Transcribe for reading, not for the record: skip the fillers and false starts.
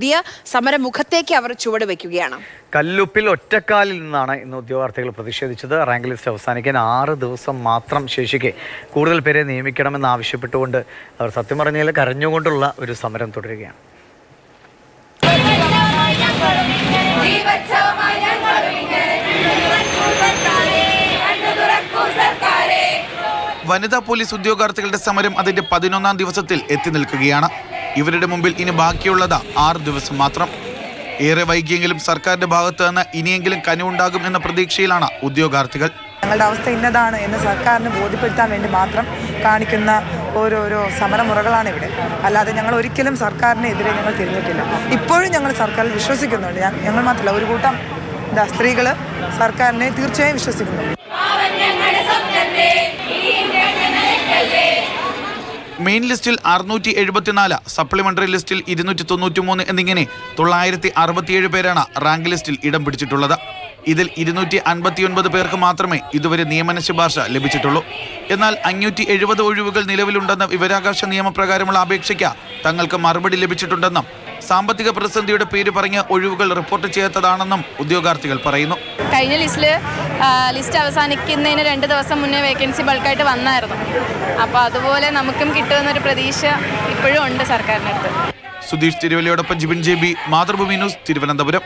പുതിയ സമരമുഖത്തേക്ക് അവർ ചുവട് വയ്ക്കുകയാണ്. കല്ലുപ്പിൽ ഒറ്റക്കാലിൽ നിന്നാണ് ഇന്ന് ഉദ്യോഗാർത്ഥികൾ പ്രതിഷേധിച്ചത്. റാങ്ക് ലിസ്റ്റ് അവസാനിക്കാൻ 6 ദിവസം മാത്രം ശേഷിക്കെ കൂടുതൽ പേരെ നിയമിക്കണമെന്ന് ആവശ്യപ്പെട്ടുകൊണ്ട് അവർ സത്യം പറഞ്ഞാൽ കരഞ്ഞുകൊണ്ടുള്ള ഒരു സമരം തുടരുകയാണ്. വനിതാ പോലീസ് ഉദ്യോഗാർത്ഥികളുടെ സമരം അതിന്റെ 11ാം ദിവസത്തിൽ എത്തി നിൽക്കുകയാണ്. ഇവരുടെ മുമ്പിൽ ഇനി ബാക്കിയുള്ളത് 6 ദിവസം മാത്രം. ഏറെ വൈകിയെങ്കിലും സർക്കാരിന്റെ ഭാഗത്ത് നിന്ന് ഇനിയെങ്കിലും കനിവുണ്ടാകും എന്ന പ്രതീക്ഷയിലാണ് ഉദ്യോഗാർത്ഥികൾ. ഞങ്ങളുടെ അവസ്ഥ ഇന്നതാണ് എന്ന് സർക്കാരിന് ബോധ്യപ്പെടുത്താൻ വേണ്ടി മാത്രം കാണിക്കുന്ന ഓരോരോ സമരമുറകളാണ് ഇവിടെ. അല്ലാതെ ഞങ്ങൾ ഒരിക്കലും സർക്കാരിനെതിരെ ഞങ്ങൾ തിരിഞ്ഞിട്ടില്ല. ഇപ്പോഴും ഞങ്ങൾ സർക്കാരിൽ വിശ്വസിക്കുന്നുണ്ട്. ഞങ്ങൾ മാത്രമല്ല, ഒരു കൂട്ടം സ്ത്രീകൾ സർക്കാരിനെ തീർച്ചയായും വിശ്വസിക്കുന്നുണ്ട്. മെയിൻ ലിസ്റ്റിൽ 674, സപ്ലിമെന്ററി ലിസ്റ്റിൽ 293 എന്നിങ്ങനെ 967 പേരാണ് റാങ്ക് ലിസ്റ്റിൽ ഇടം പിടിച്ചിട്ടുള്ളത്. ഇതിൽ 259 പേർക്ക് മാത്രമേ ഇതുവരെ നിയമന ശുപാർശ ലഭിച്ചിട്ടുള്ളൂ. എന്നാൽ 570 ഒഴിവുകൾ നിലവിലുണ്ടെന്ന വിവരാവകാശ നിയമപ്രകാരമുള്ള അപേക്ഷയ്ക്ക് തങ്ങൾക്ക് മറുപടി ലഭിച്ചിട്ടുണ്ടെന്നും സാമ്പത്തിക പ്രതിസന്ധിയുടെ പേര് പറഞ്ഞ് ഒഴിവുകൾ റിപ്പോർട്ട് ചെയ്യാത്തതാണെന്നും ഉദ്യോഗാർത്ഥികൾ പറയുന്നു. കഴിഞ്ഞ ലിസ്റ്റ് അവസാനിക്കുന്നതിന് 2 ദിവസം മുന്നേ വേക്കൻസി ബൾക്കായിട്ട് വന്നായിരുന്നു. അപ്പോൾ അതുപോലെ നമുക്കും കിട്ടുമെന്നൊരു പ്രതീക്ഷ ഇപ്പോഴും ഉണ്ട് സർക്കാരിൻ്റെ അടുത്ത്. സുധീഷ് തിരുവല്ലയോടൊപ്പം ജിബിൻ JB, മാതൃഭൂമി ന്യൂസ്, തിരുവനന്തപുരം.